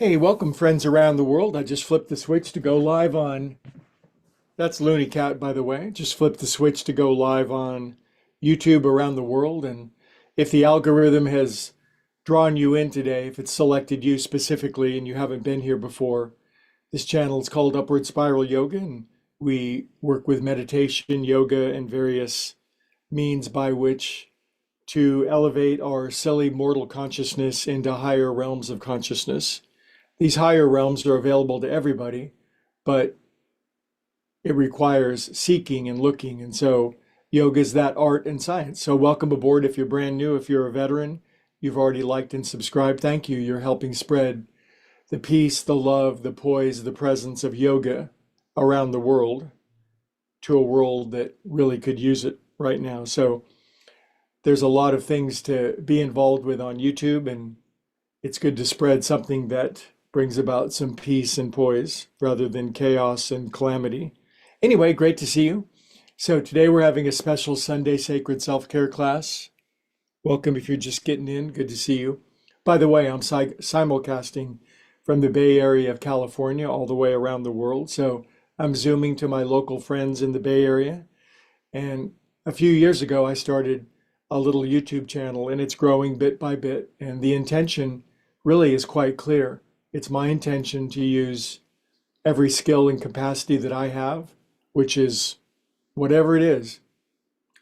Hey, welcome friends around the world. I just flipped the switch to go live on, that's Looney Cat, by the way. Just flipped the switch to go live on YouTube around the world. And if the algorithm has drawn you in today, if it's selected you specifically and you haven't been here before, this channel is called Upward Spiral Yoga, and we work with meditation, yoga, and various means by which to elevate our silly mortal consciousness into higher realms of consciousness. These higher realms are available to everybody, but it requires seeking and looking. And so yoga is that art and science. So welcome aboard if you're brand new. If you're a veteran, you've already liked and subscribed. Thank you. You're helping spread the peace, the love, the poise, the presence of yoga around the world to a world that really could use it right now. So there's a lot of things to be involved with on YouTube, and it's good to spread something that brings about some peace and poise rather than chaos and calamity. Anyway, great to see you. So today we're having a special Sunday Sacred Self-Care class. Welcome if you're just getting in. Good to see you. By the way, I'm simulcasting from the Bay Area of California all the way around the world. So I'm zooming to my local friends in the Bay Area. And a few years ago, I started a little YouTube channel, and it's growing bit by bit. And the intention really is quite clear. It's my intention to use every skill and capacity that I have, which is whatever it is.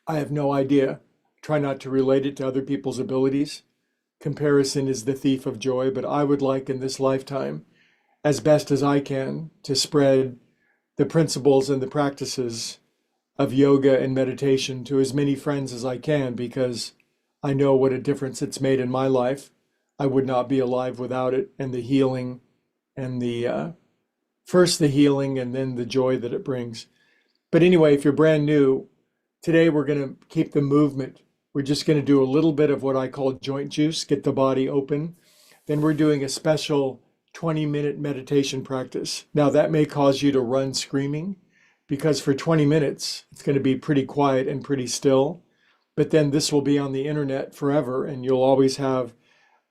I have no idea. Try not to relate it to other people's abilities. Comparison is the thief of joy, but I would like in this lifetime, as best as I can, to spread the principles and the practices of yoga and meditation to as many friends as I can, because I know what a difference it's made in my life. I would not be alive without it, and the healing and the first the healing and then the joy that it brings. But anyway, if you're brand new, today we're going to keep the movement. We're just going to do a little bit of what I call joint juice, get the body open. Then we're doing a special 20-minute meditation practice. Now that may cause you to run screaming, because for 20 minutes, it's going to be pretty quiet and pretty still. But then this will be on the internet forever, and you'll always have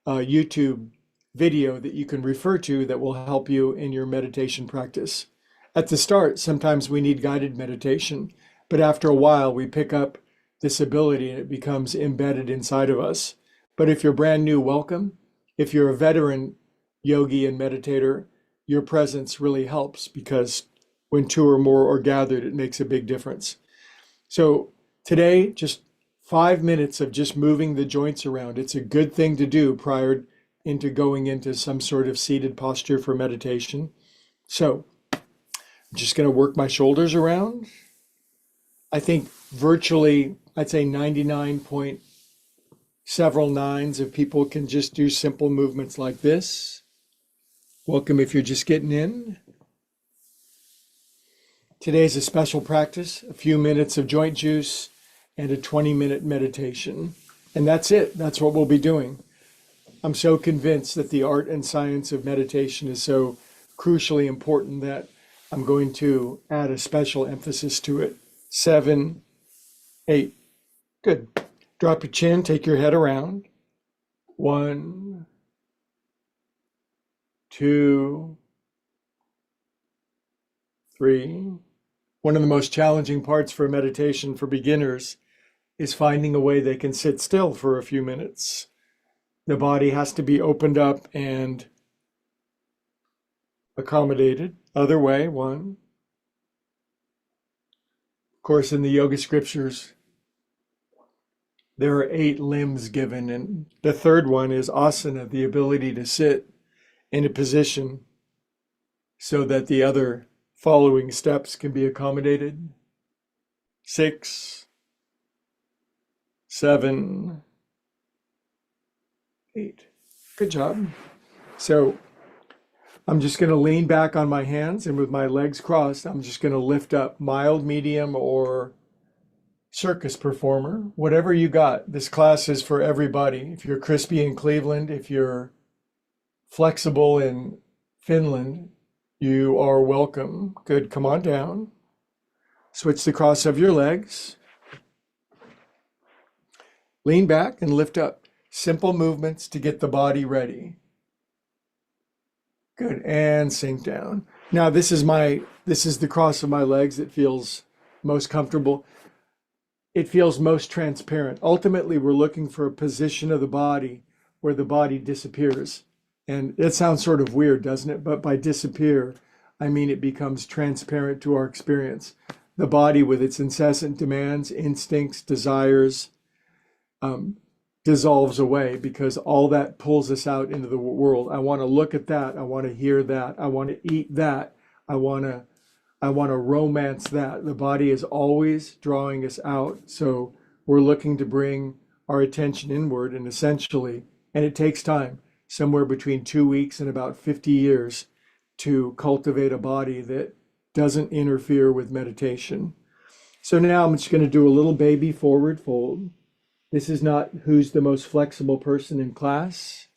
a YouTube video that you can refer to that will help you in your meditation practice. At the start, sometimes we need guided meditation, but after a while, we pick up this ability and it becomes embedded inside of us. But if you're brand new, welcome. If you're a veteran yogi and meditator, your presence really helps, because when two or more are gathered, it makes a big difference. So today, just 5 minutes of just moving the joints around. It's a good thing to do prior into going into some sort of seated posture for meditation. So I'm just going to work my shoulders around. I think virtually, I'd say 99 point several nines of people can just do simple movements like this. Welcome if you're just getting in. Today's a special practice, a few minutes of joint juice and a 20-minute meditation. And that's it. That's what we'll be doing. I'm so convinced that the art and science of meditation is so crucially important that I'm going to add a special emphasis to it. 7, 8. Good. Drop your chin, take your head around. 1, 2, 3. One of the most challenging parts for meditation for beginners is finding a way they can sit still for a few minutes. The body has to be opened up and accommodated. Other way, 1. Of course, in the yoga scriptures, there are 8 limbs given, and the third one is asana, the ability to sit in a position so that the other following steps can be accommodated. 6, 7, 8. Good job. So I'm just going to lean back on my hands, and with my legs crossed, I'm just going to lift up, mild, medium, or circus performer, whatever you got. This class is for everybody. If you're crispy in Cleveland, if you're flexible in Finland, you are welcome. Good. Come on down. Switch the cross of your legs. Lean back and lift up. Simple movements to get the body ready. Good. And sink down. Now this is the cross of my legs that feels most comfortable. It feels most transparent. Ultimately, we're looking for a position of the body where the body disappears. And it sounds sort of weird, doesn't it? But by disappear, I mean it becomes transparent to our experience. The body with its incessant demands, instincts, desires, um, dissolves away because all that pulls us out into the world. I want to look at that. I want to hear that. I want to eat that. I want to I want to romance that. The body is always drawing us out. So we're looking to bring our attention inward and essentially, and it takes time, somewhere between 2 weeks and about 50 years to cultivate a body that doesn't interfere with meditation. So now I'm just going to do a little baby forward fold. This is not who's the most flexible person in class.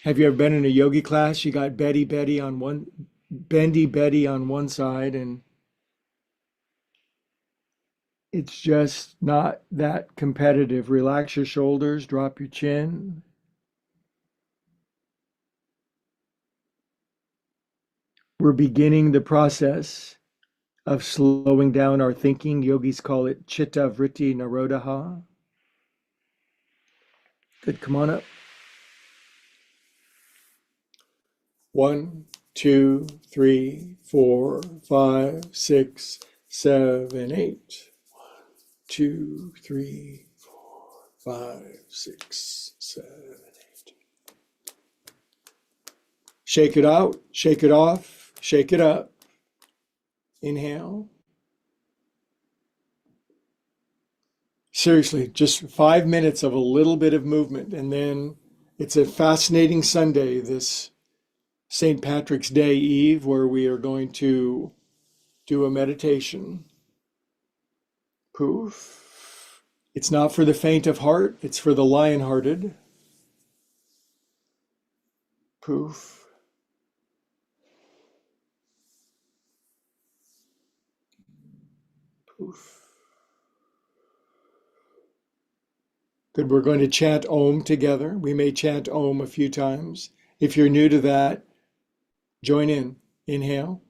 Have you ever been in a yogi class? You got bendy Betty on one side, and it's just not that competitive. Relax your shoulders, drop your chin. We're beginning the process of slowing down our thinking. Yogis call it chitta vritti nirodha. Good, come on up. 1, 2, 3, 4, 5, 6, 7, 8. 2, 3, 4, 5, 6, 7, 8. Shake it out, shake it off, shake it up. Inhale. Seriously, just 5 minutes of a little bit of movement, and then it's a fascinating Sunday, this St. Patrick's Day Eve, where we are going to do a meditation. Poof. It's not for the faint of heart, it's for the lion-hearted. Poof. Poof. Good, we're going to chant Om together. We may chant Om a few times. If you're new to that, join in. Inhale.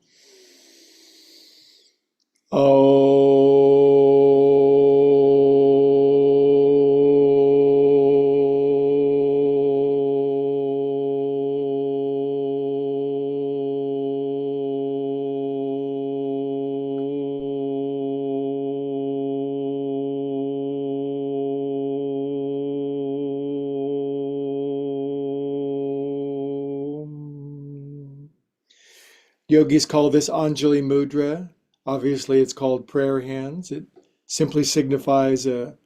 Yogis call this Anjali Mudra. Obviously, it's called prayer hands. It simply signifies a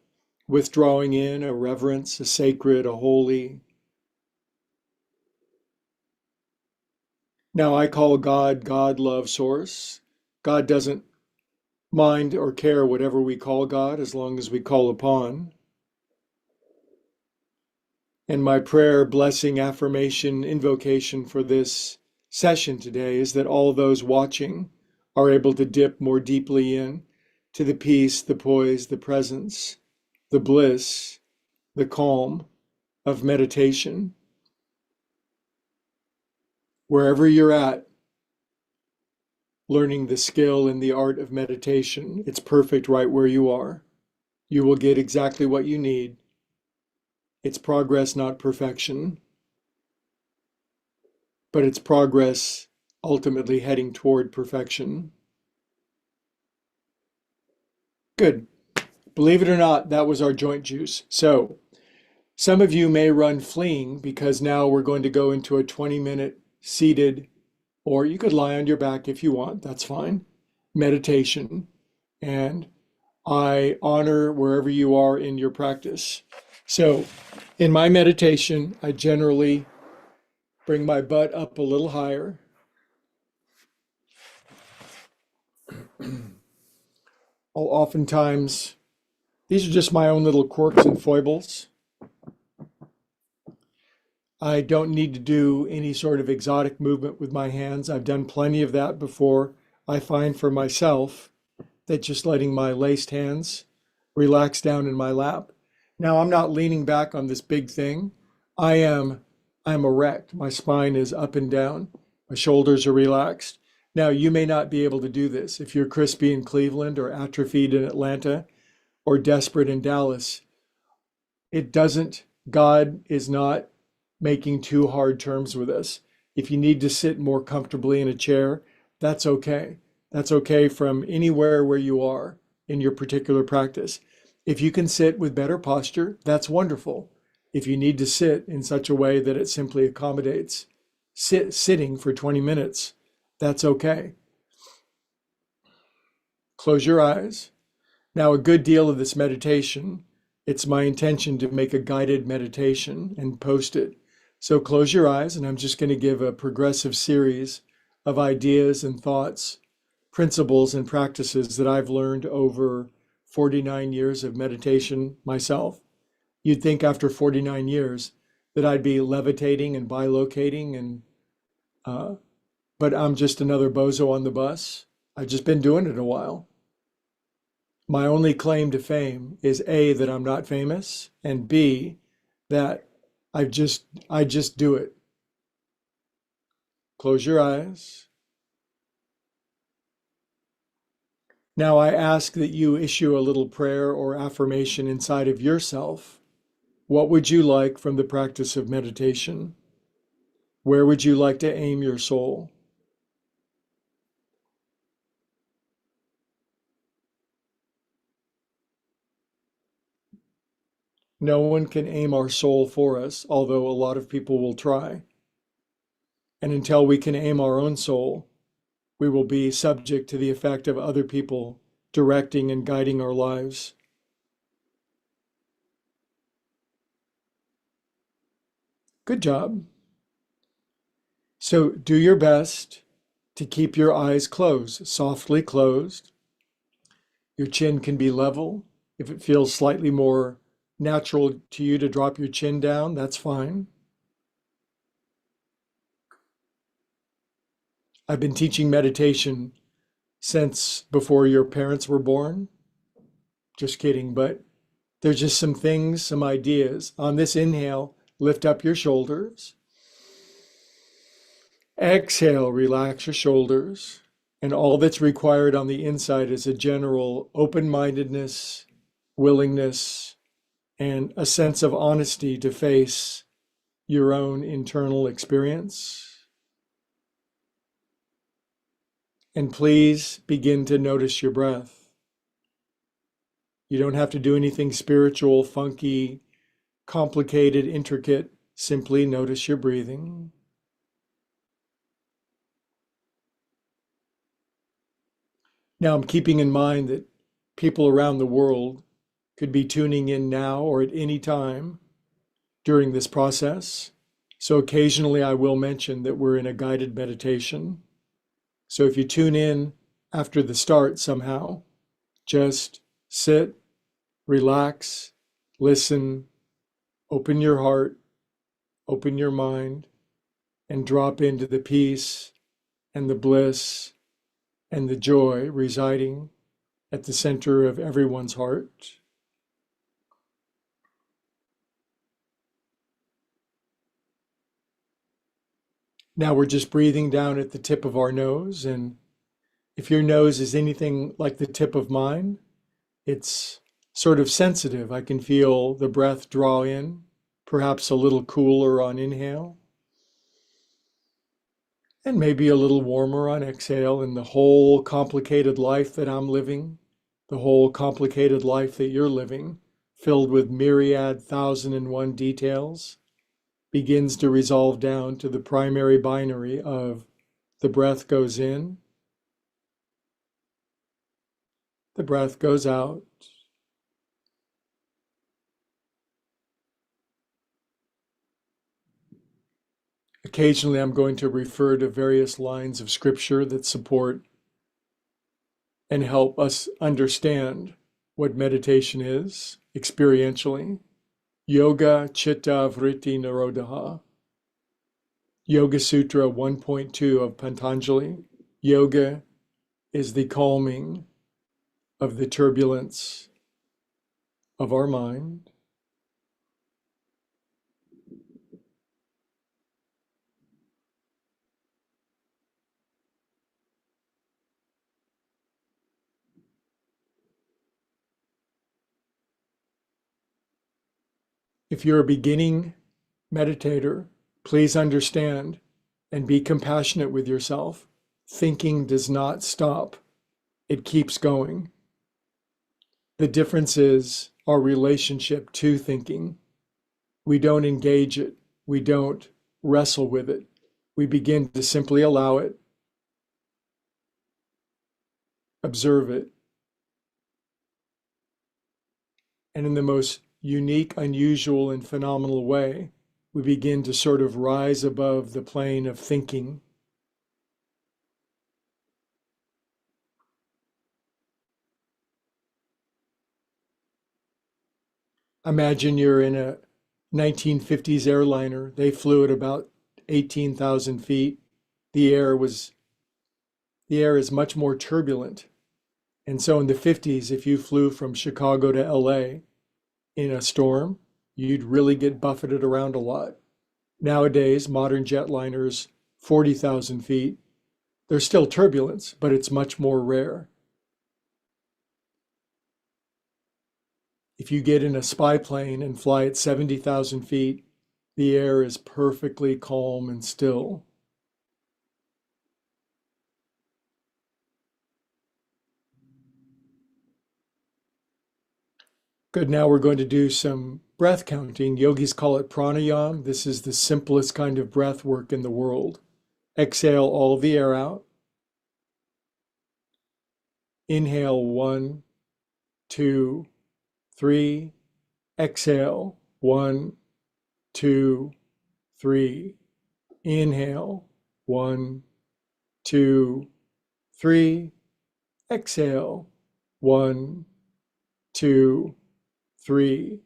withdrawing in, a reverence, a sacred, a holy. Now, I call God, God, love, source. God doesn't mind or care whatever we call God as long as we call upon. And my prayer, blessing, affirmation, invocation for this session today is that all those watching are able to dip more deeply in to the peace, the poise, the presence, the bliss, the calm of meditation. Wherever you're at, learning the skill and the art of meditation, it's perfect right where you are. You will get exactly what you need. It's progress, not perfection, but it's progress ultimately heading toward perfection. Good. Believe it or not, that was our joint juice. So some of you may run fleeing because now we're going to go into a 20-minute seated, or you could lie on your back if you want, that's fine, meditation. And I honor wherever you are in your practice. So in my meditation, I generally bring my butt up a little higher. Oftentimes, these are just my own little quirks and foibles. I don't need to do any sort of exotic movement with my hands. I've done plenty of that before. I find for myself that just letting my laced hands relax down in my lap. Now, I'm not leaning back on this big thing. I am I'm erect. My spine is up and down. My shoulders are relaxed. Now, you may not be able to do this. If you're crispy in Cleveland or atrophied in Atlanta or desperate in Dallas, it doesn't, God is not making too hard terms with us. If you need to sit more comfortably in a chair, that's okay. That's okay from anywhere where you are in your particular practice. If you can sit with better posture, that's wonderful. If you need to sit in such a way that it simply accommodates sitting for 20 minutes, that's okay. Close your eyes. Now, a good deal of this meditation, it's my intention to make a guided meditation and post it. So close your eyes, and I'm just going to give a progressive series of ideas and thoughts, principles and practices that I've learned over 49 years of meditation myself. You'd think after 49 years that I'd be levitating and bilocating, but I'm just another bozo on the bus. I've just been doing it a while. My only claim to fame is A, that I'm not famous, and B, that I just do it. Close your eyes. Now I ask that you issue a little prayer or affirmation inside of yourself. What would you like from the practice of meditation? Where would you like to aim your soul? No one can aim our soul for us, although a lot of people will try. And until we can aim our own soul, we will be subject to the effect of other people directing and guiding our lives. Good job. So do your best to keep your eyes closed, softly closed. Your chin can be level. If it feels slightly more natural to you to drop your chin down, that's fine. I've been teaching meditation since before your parents were born. Just kidding, but there's just some things, some ideas. On this inhale, lift up your shoulders. Exhale, relax your shoulders. And all that's required on the inside is a general open-mindedness, willingness, and a sense of honesty to face your own internal experience. And please begin to notice your breath. You don't have to do anything spiritual, funky, complicated, intricate. Simply notice your breathing. Now I'm keeping in mind that people around the world could be tuning in now or at any time during this process. So occasionally I will mention that we're in a guided meditation. So if you tune in after the start somehow, just sit, relax, listen, open your heart, open your mind, and drop into the peace and the bliss and the joy residing at the center of everyone's heart. Now we're just breathing down at the tip of our nose, and if your nose is anything like the tip of mine, it's sort of sensitive. I can feel the breath draw in, perhaps a little cooler on inhale, and maybe a little warmer on exhale. And the whole complicated life that I'm living, the whole complicated life that you're living, filled with myriad 1,001 details, begins to resolve down to the primary binary of the breath goes in, the breath goes out. Occasionally, I'm going to refer to various lines of scripture that support and help us understand what meditation is experientially. Yoga Chitta Vritti Nirodha. Yoga Sutra 1.2 of Patanjali. Yoga is the calming of the turbulence of our mind. If you're a beginning meditator, please understand and be compassionate with yourself. Thinking does not stop. It keeps going. The difference is our relationship to thinking. We don't engage it. We don't wrestle with it. We begin to simply allow it, observe it, and in the most unique, unusual, and phenomenal way, we begin to sort of rise above the plane of thinking. Imagine you're in a 1950s airliner. They flew at about 18,000 feet. The air is much more turbulent. And so in the 50s, if you flew from Chicago to LA in a storm, you'd really get buffeted around a lot. Nowadays, modern jetliners, 40,000 feet, there's still turbulence, but it's much more rare. If you get in a spy plane and fly at 70,000 feet, the air is perfectly calm and still. Good, now we're going to do some breath counting. Yogis call it pranayama. This is the simplest kind of breath work in the world. Exhale all of the air out. Inhale 1, 2, 3. Exhale 1, 2, 3. Inhale 1, 2, 3. Exhale 1, 2, 3.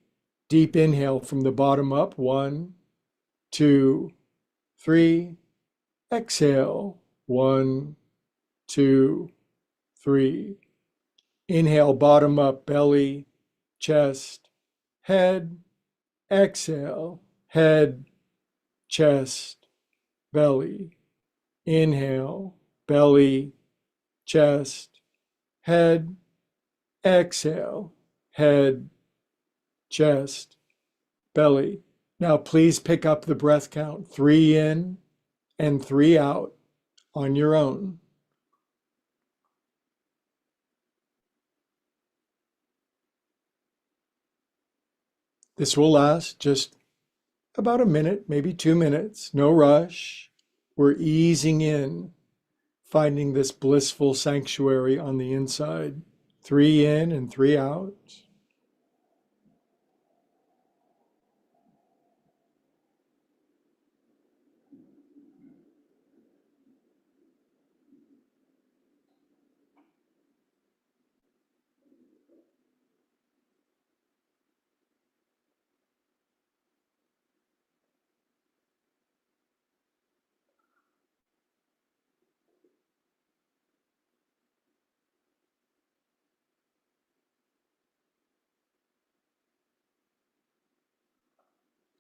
Deep inhale from the bottom up. 1, 2, 3. Exhale 1, 2, 3. Inhale bottom up, belly, chest, head. Exhale, head, chest, belly. Inhale, belly, chest, head. Exhale, head, chest, belly. Now please pick up the breath count, 3 in and 3 out on your own. This will last just about a minute, maybe 2 minutes, no rush. We're easing in, finding this blissful sanctuary on the inside. 3 in and 3 out.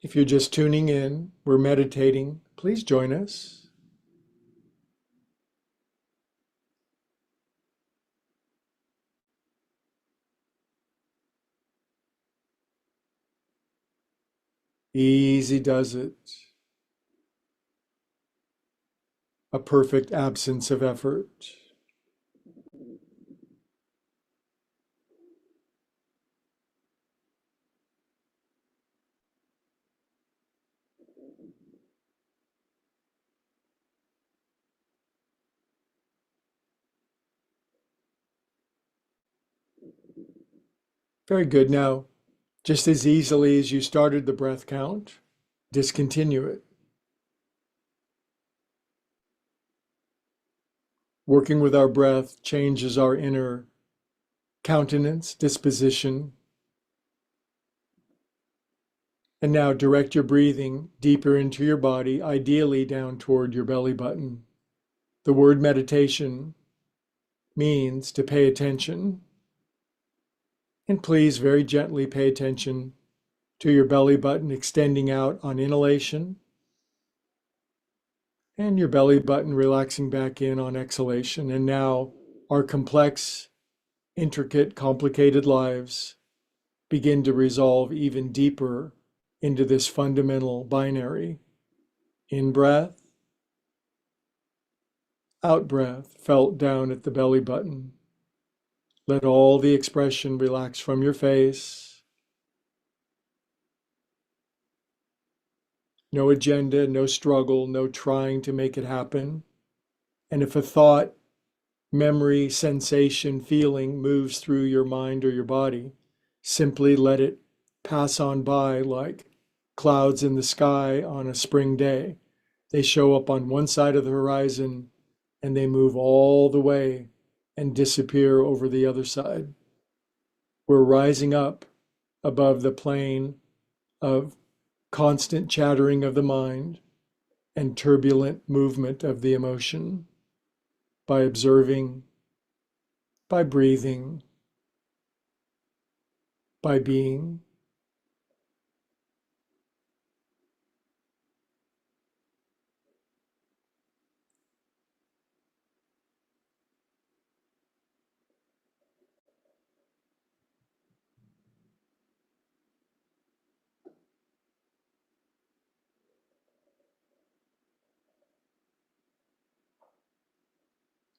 If you're just tuning in, we're meditating. Please join us. Easy does it. A perfect absence of effort. Very good. Now, just as easily as you started the breath count, discontinue it. Working with our breath changes our inner countenance, disposition. And now direct your breathing deeper into your body, ideally down toward your belly button. The word meditation means to pay attention. And please very gently pay attention to your belly button extending out on inhalation and your belly button relaxing back in on exhalation. And now our complex, intricate, complicated lives begin to resolve even deeper into this fundamental binary. In breath, out breath, felt down at the belly button. Let all the expression relax from your face. No agenda, no struggle, no trying to make it happen. And if a thought, memory, sensation, feeling moves through your mind or your body, simply let it pass on by like clouds in the sky on a spring day. They show up on one side of the horizon and they move all the way and disappear over the other side. We're rising up above the plane of constant chattering of the mind and turbulent movement of the emotion by observing, by breathing, by being.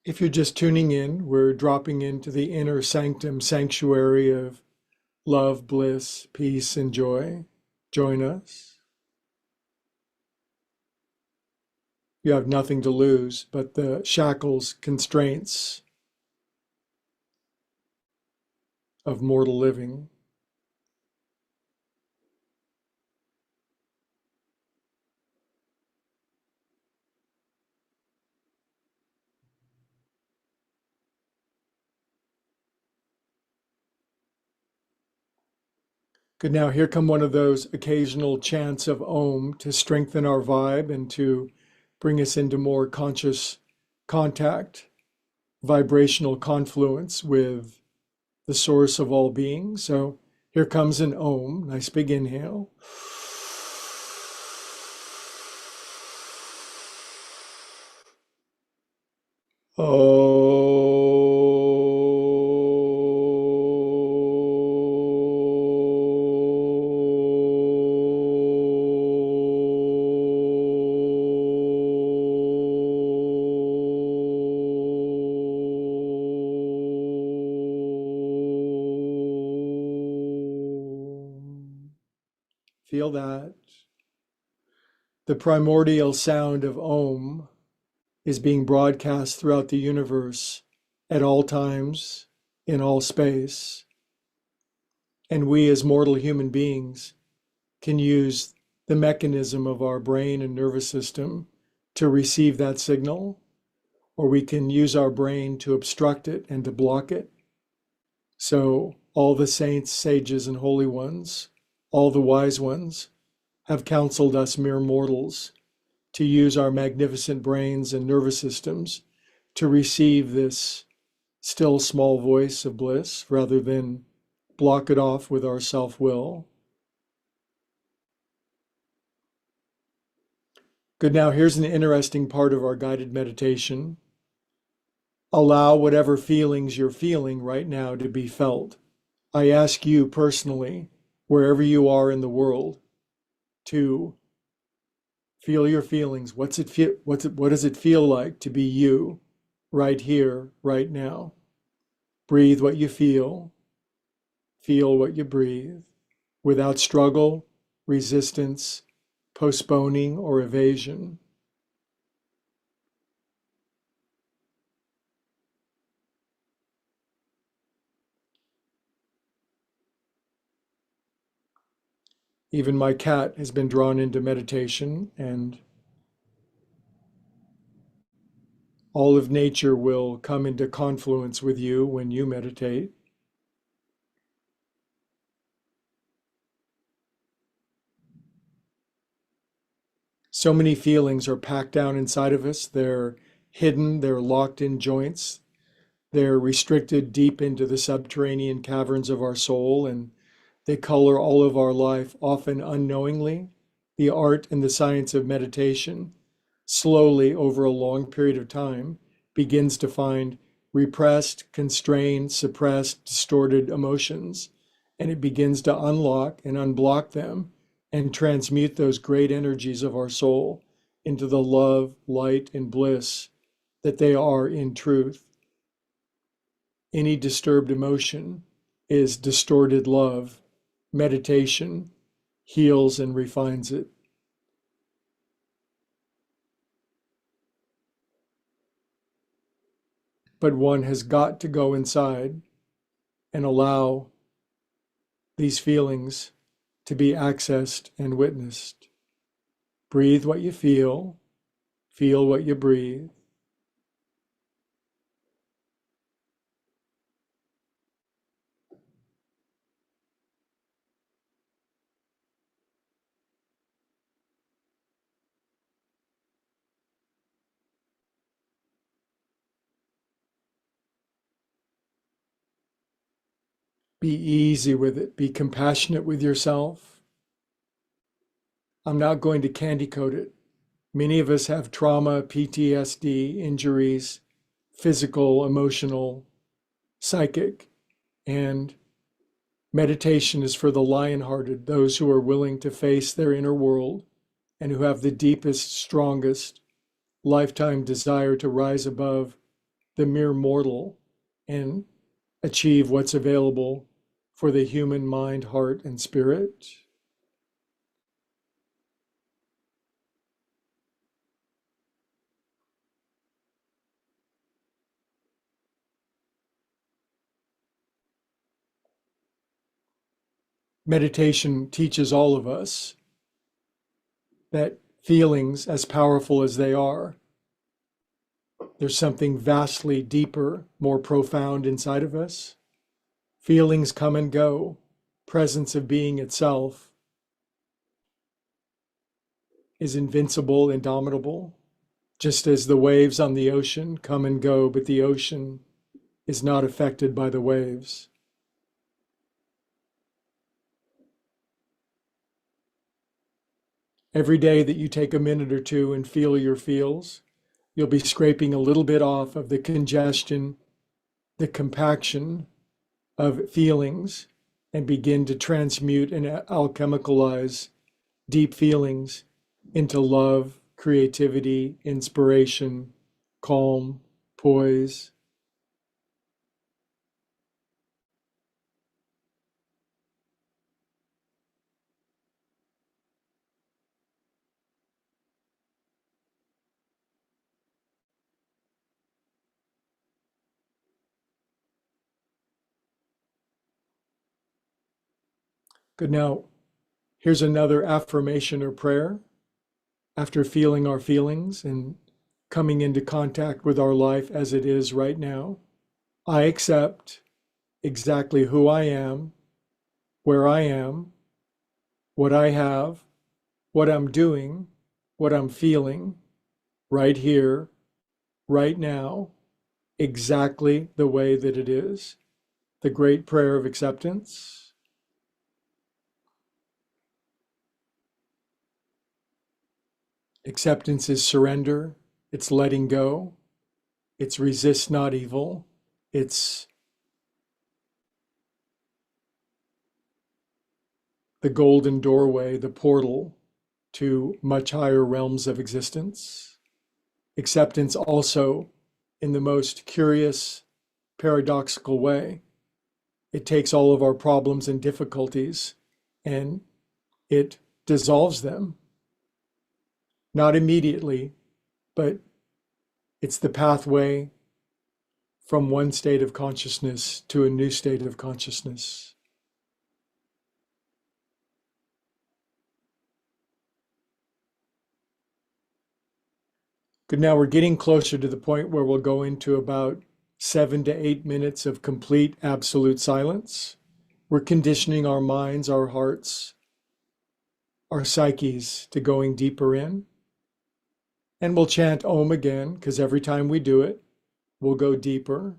If you're just tuning in, we're dropping into the inner sanctum, sanctuary of love, bliss, peace, and joy. Join us. You have nothing to lose but the shackles, constraints of mortal living. Good. Now, here come one of those occasional chants of Om to strengthen our vibe and to bring us into more conscious contact, vibrational confluence with the source of all being. So here comes an Om. Nice big inhale. Feel that. The primordial sound of Om is being broadcast throughout the universe at all times, in all space. And we as mortal human beings can use the mechanism of our brain and nervous system to receive that signal, or we can use our brain to obstruct it and to block it. So all the saints, sages, and holy ones, all the wise ones, have counseled us mere mortals to use our magnificent brains and nervous systems to receive this still small voice of bliss rather than block it off with our self-will. Good. Now here's an interesting part of our guided meditation. Allow whatever feelings you're feeling right now to be felt. I ask you personally, wherever you are in the world, to feel your feelings. What does it feel like to be you right here, right now? Breathe what you feel what you breathe, without struggle, resistance, postponing, or evasion. Even my cat has been drawn into meditation, and all of nature will come into confluence with you when you meditate. So many feelings are packed down inside of us. They're hidden, they're locked in joints, they're restricted deep into the subterranean caverns of our soul, and they color all of our life, often unknowingly. The art and the science of meditation, slowly over a long period of time, begins to find repressed, constrained, suppressed, distorted emotions, and it begins to unlock and unblock them and transmute those great energies of our soul into the love, light, and bliss that they are in truth. Any disturbed emotion is distorted love. Meditation heals and refines it. But one has got to go inside and allow these feelings to be accessed and witnessed. Breathe what you feel what you breathe. Be easy with it. Be compassionate with yourself. I'm not going to candy coat it. Many of us have trauma, PTSD, injuries, physical, emotional, psychic, and meditation is for the lion-hearted, those who are willing to face their inner world and who have the deepest, strongest lifetime desire to rise above the mere mortal and achieve what's available for the human mind, heart, and spirit. Meditation teaches all of us that feelings, as powerful as they are, there's something vastly deeper, more profound inside of us. Feelings come and go. Presence of being itself is invincible, indomitable, just as the waves on the ocean come and go, but the ocean is not affected by the waves. Every day that you take a minute or two and feel your feels, you'll be scraping a little bit off of the congestion, the compaction of feelings, and begin to transmute and alchemicalize deep feelings into love, creativity, inspiration, calm, poise. Good. Now, here's another affirmation or prayer after feeling our feelings and coming into contact with our life as it is right now. I accept exactly who I am, where I am, what I have, what I'm doing, what I'm feeling right here, right now, exactly the way that it is. The great prayer of acceptance. Acceptance is surrender. It's letting go. It's resist not evil. It's the golden doorway, the portal to much higher realms of existence. Acceptance also, in the most curious, paradoxical way, it takes all of our problems and difficulties and it dissolves them. Not immediately, but it's the pathway from one state of consciousness to a new state of consciousness. Good. Now we're getting closer to the point where we'll go into about 7 to 8 minutes of complete absolute silence. We're conditioning our minds, our hearts, our psyches to going deeper in. And we'll chant Om again, because every time we do it, we'll go deeper,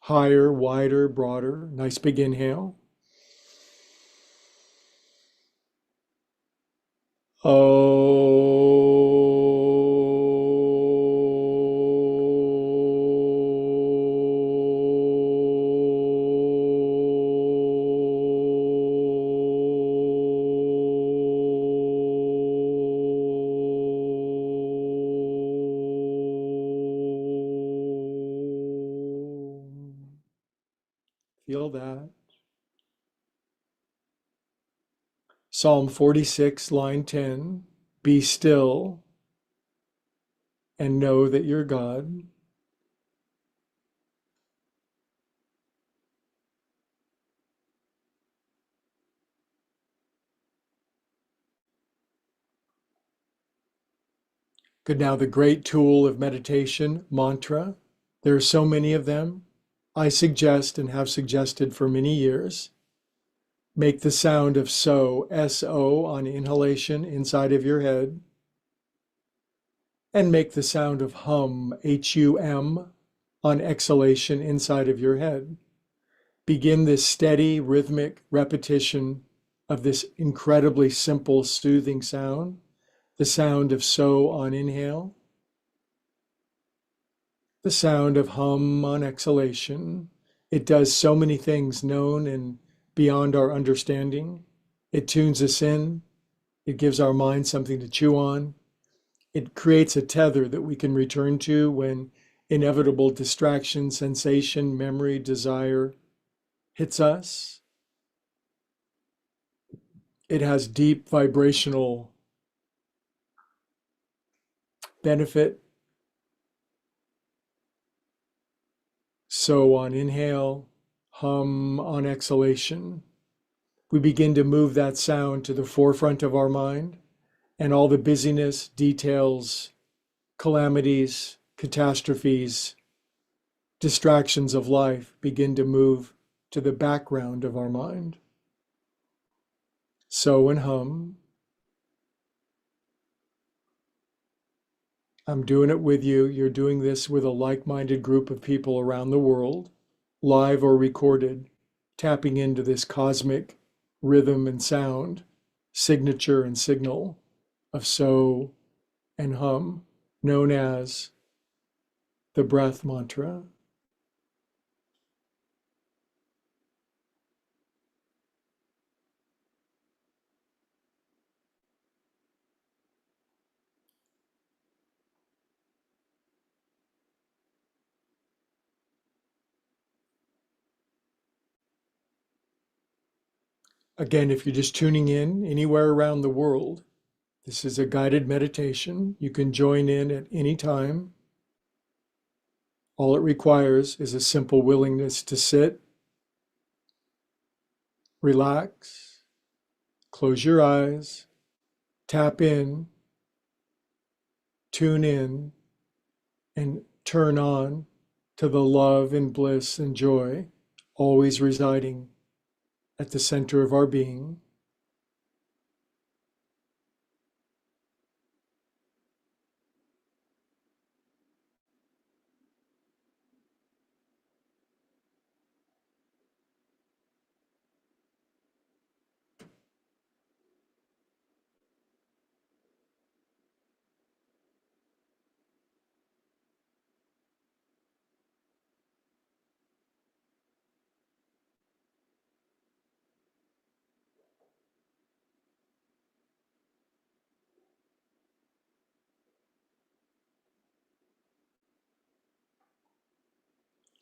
higher, wider, broader. Nice big inhale. Feel that. Psalm 46, line 10. Be still and know that you're God. Good. Now, the great tool of meditation, mantra. There are so many of them. I suggest and have suggested for many years. Make the sound of so, S-O, on inhalation inside of your head. And make the sound of hum, H-U-M, on exhalation inside of your head. Begin this steady, rhythmic repetition of this incredibly simple, soothing sound. The sound of so on inhale. The sound of hum on exhalation. It does so many things known and beyond our understanding. It tunes us in. It gives our mind something to chew on. It creates a tether that we can return to when inevitable distraction, sensation, memory, desire hits us. It has deep vibrational benefit. So on inhale, hum on exhalation. We begin to move that sound to the forefront of our mind, and all the busyness, details, calamities, catastrophes, distractions of life begin to move to the background of our mind. So and hum. I'm doing it with you. You're doing this with a like-minded group of people around the world, live or recorded, tapping into this cosmic rhythm and sound, signature and signal of so and hum, known as the breath mantra. Again, if you're just tuning in anywhere around the world, this is a guided meditation. You can join in at any time. All it requires is a simple willingness to sit, relax, close your eyes, tap in, tune in, and turn on to the love and bliss and joy always residing at the center of our being.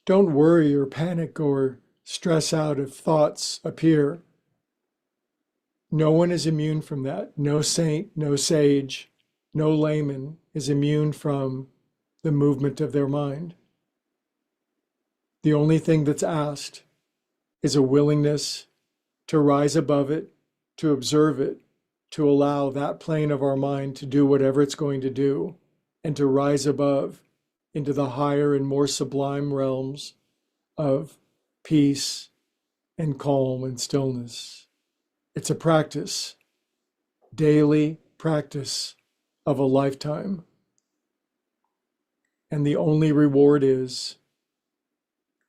Don't worry or panic or stress out if thoughts appear. No one is immune from that. No saint, no sage, no layman is immune from the movement of their mind. The only thing that's asked is a willingness to rise above it, to observe it, to allow that plane of our mind to do whatever it's going to do, and to rise above into the higher and more sublime realms of peace and calm and stillness. It's a practice, daily practice of a lifetime. And the only reward is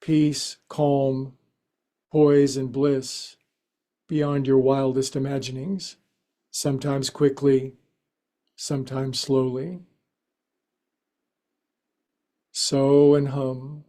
peace, calm, poise, and bliss beyond your wildest imaginings, sometimes quickly, sometimes slowly. So and hum.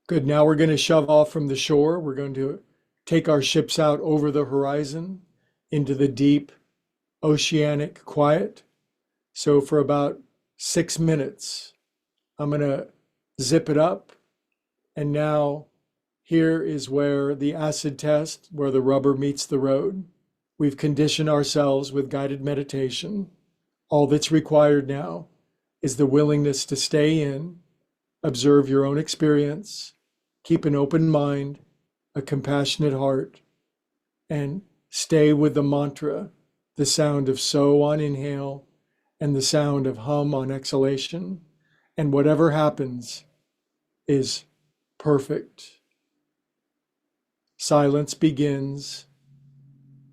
Good. Now we're going to shove off from the shore. We're going to take our ships out over the horizon into the deep oceanic quiet. So for about 6 minutes, I'm going to zip it up. And now here is where the acid test, where the rubber meets the road. We've conditioned ourselves with guided meditation. All that's required now is the willingness to stay in, observe your own experience, keep an open mind, a compassionate heart, and stay with the mantra, the sound of so on inhale and the sound of hum on exhalation. And whatever happens is perfect. Silence begins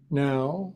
now.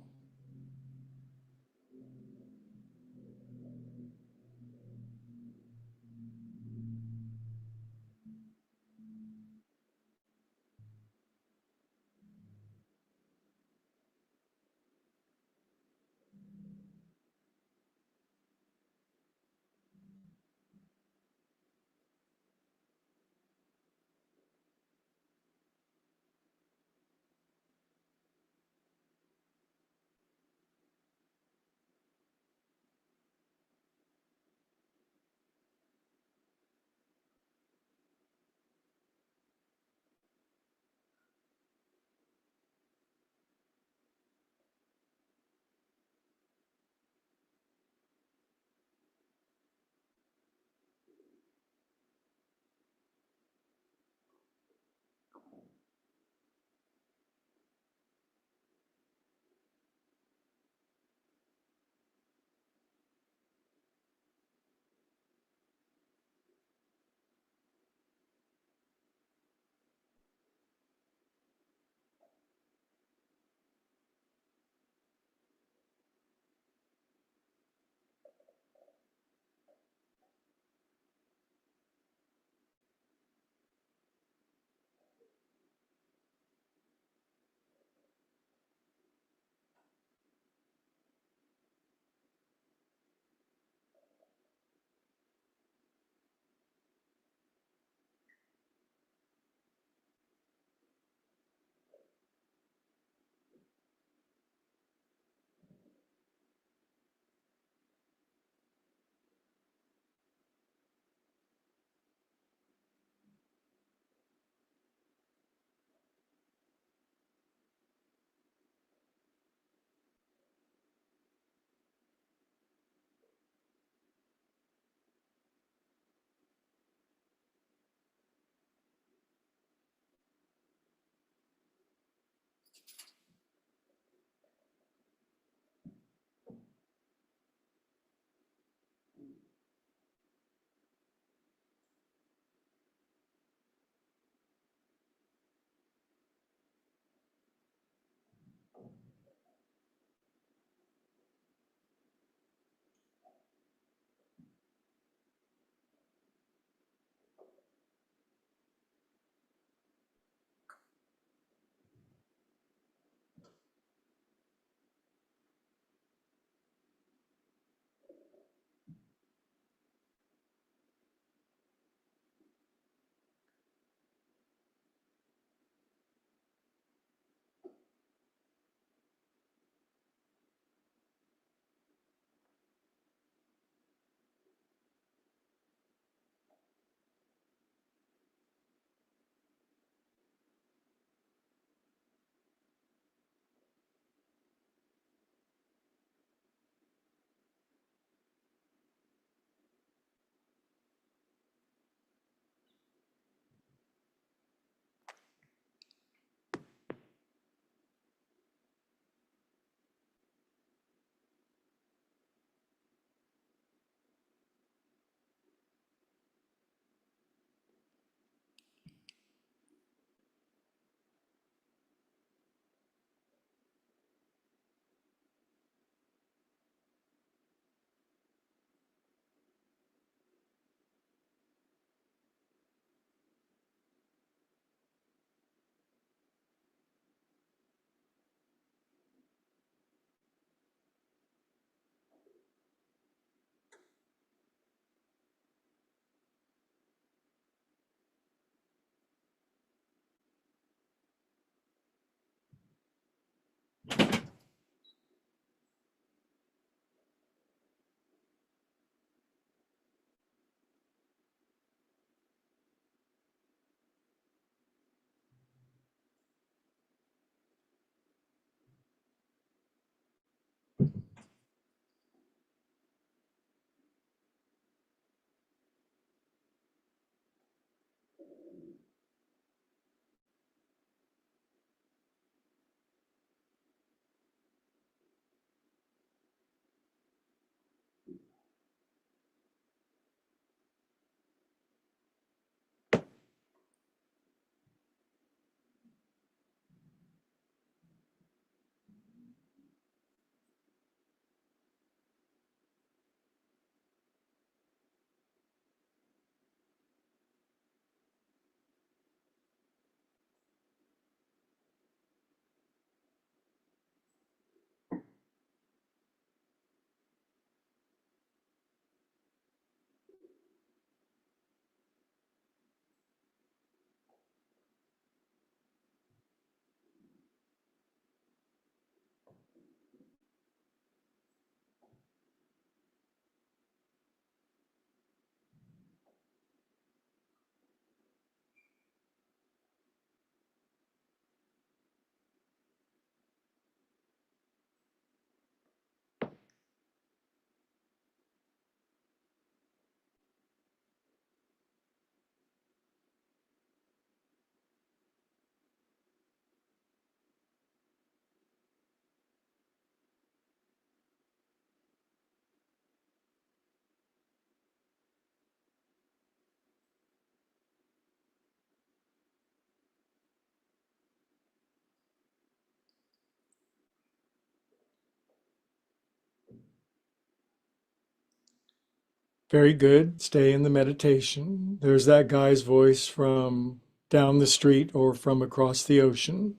Very good. Stay in the meditation. There's that guy's voice from down the street or from across the ocean.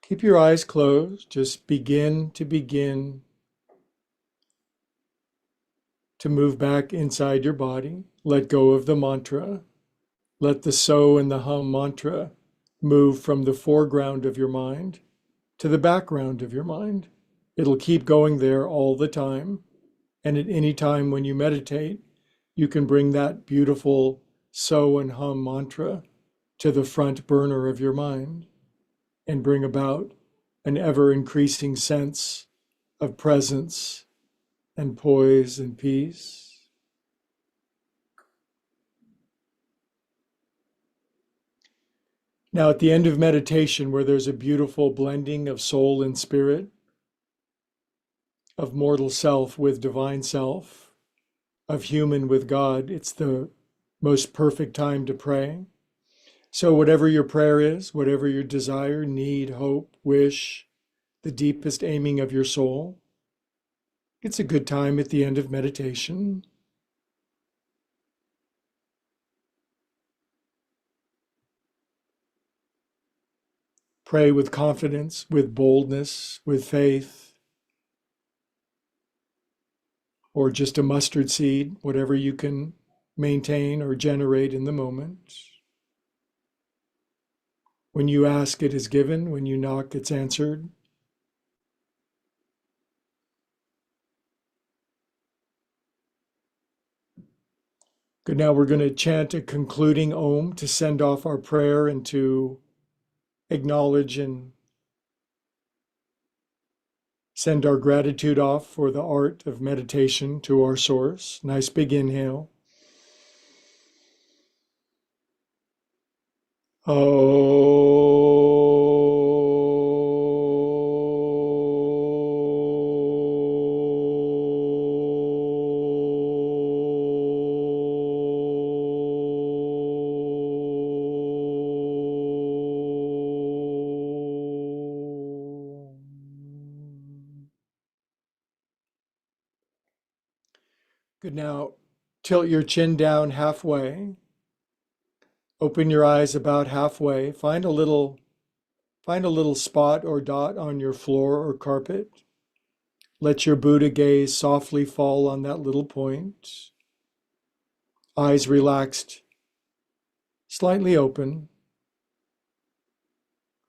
Keep your eyes closed. Just begin to move back inside your body. Let go of the mantra. Let the so and the hum mantra move from the foreground of your mind to the background of your mind. It'll keep going there all the time. And at any time when you meditate, you can bring that beautiful so and hum mantra to the front burner of your mind and bring about an ever increasing sense of presence and poise and peace. Now, at the end of meditation, where there's a beautiful blending of soul and spirit, of mortal self with divine self, of human with God, it's the most perfect time to pray. So whatever your prayer is, whatever your desire, need, hope, wish, the deepest aiming of your soul, it's a good time at the end of meditation. Pray with confidence, with boldness, with faith, or just a mustard seed, whatever you can maintain or generate in the moment. When you ask, it is given. When you knock, it's answered. Good. Now we're going to chant a concluding Om to send off our prayer and to acknowledge and send our gratitude off for the art of meditation to our source. Nice big inhale. Good. Now tilt your chin down halfway. Open your eyes about halfway. Find a little spot or dot on your floor or carpet. Let your Buddha gaze softly fall on that little point. Eyes relaxed, slightly open.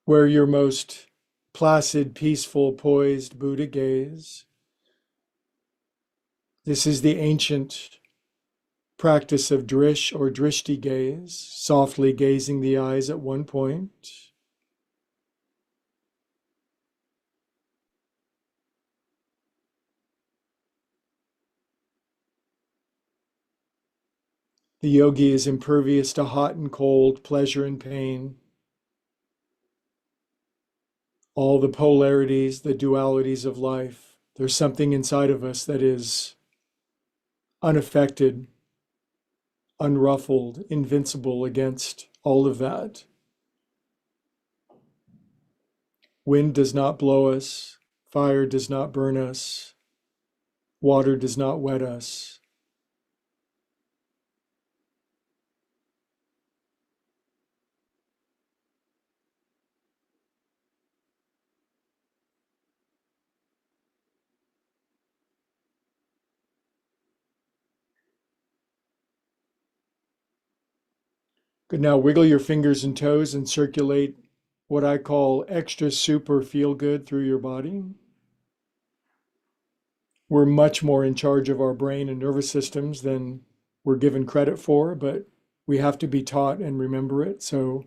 Where your most placid, peaceful, poised Buddha gaze. This is the ancient practice of drish or drishti gaze, softly gazing the eyes at one point. The yogi is impervious to hot and cold, pleasure and pain, all the polarities, the dualities of life. There's something inside of us that is unaffected, unruffled, invincible against all of that. Wind does not blow us, fire does not burn us, water does not wet us. Good. Now wiggle your fingers and toes and circulate what I call extra super feel good through your body. We're much more in charge of our brain and nervous systems than we're given credit for, but we have to be taught and remember it. So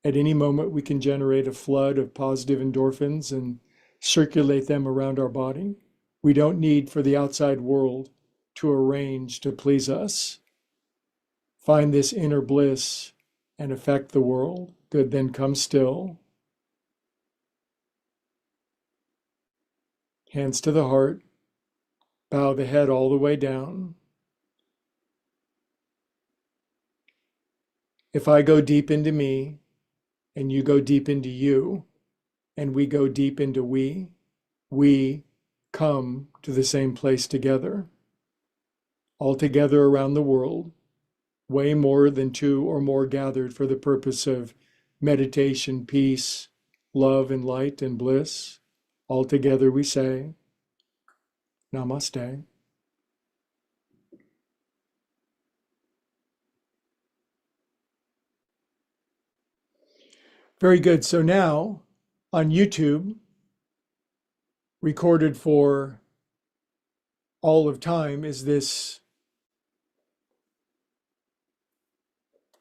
at any moment, we can generate a flood of positive endorphins and circulate them around our body. We don't need for the outside world to arrange to please us. Find this inner bliss and affect the world. Good. Then come still. Hands to the heart. Bow the head all the way down. If I go deep into me and you go deep into you and we go deep into we come to the same place together. all together around the world, way more than two or more gathered for the purpose of meditation, peace, love, and light and bliss. All together we say, Namaste. Very good. So now on YouTube, recorded for all of time, is this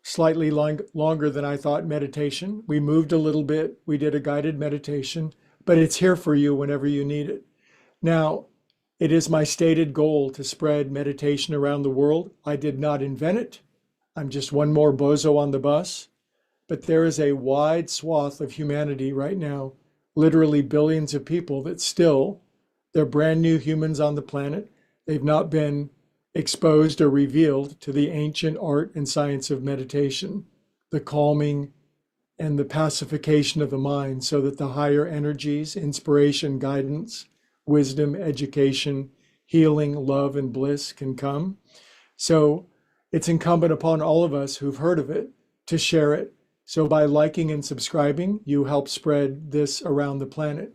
slightly longer than I thought meditation. We moved a little bit. We did a guided meditation, but it's here for you whenever you need it. Now, it is my stated goal to spread meditation around the world. I did not invent it. I'm just one more bozo on the bus. But there is a wide swath of humanity right now, literally billions of people that still, they're brand new humans on the planet. They've not been exposed or revealed to the ancient art and science of meditation, the calming and the pacification of the mind so that the higher energies, inspiration, guidance, wisdom, education, healing, love, and bliss can come. So it's incumbent upon all of us who've heard of it to share it. So by liking and subscribing, you help spread this around the planet.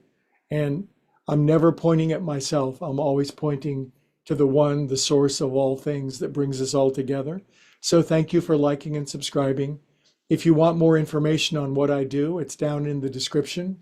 And I'm never pointing at myself. I'm always pointing to the one, the source of all things that brings us all together. So thank you for liking and subscribing. If you want more information on what I do, it's down in the description.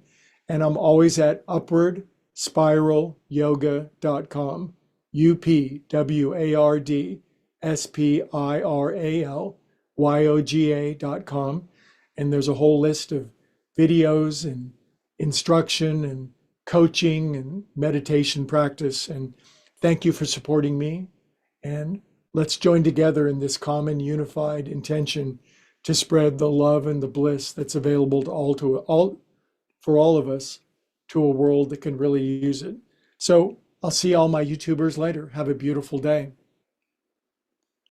And I'm always at upwardspiralyoga.com, upwardspiralyoga.com. And there's a whole list of videos and instruction and coaching and meditation practice. And thank you for supporting me. And let's join together in this common unified intention to spread the love and the bliss that's available for all of us to a world that can really use it. So I'll see all my YouTubers later. Have a beautiful day.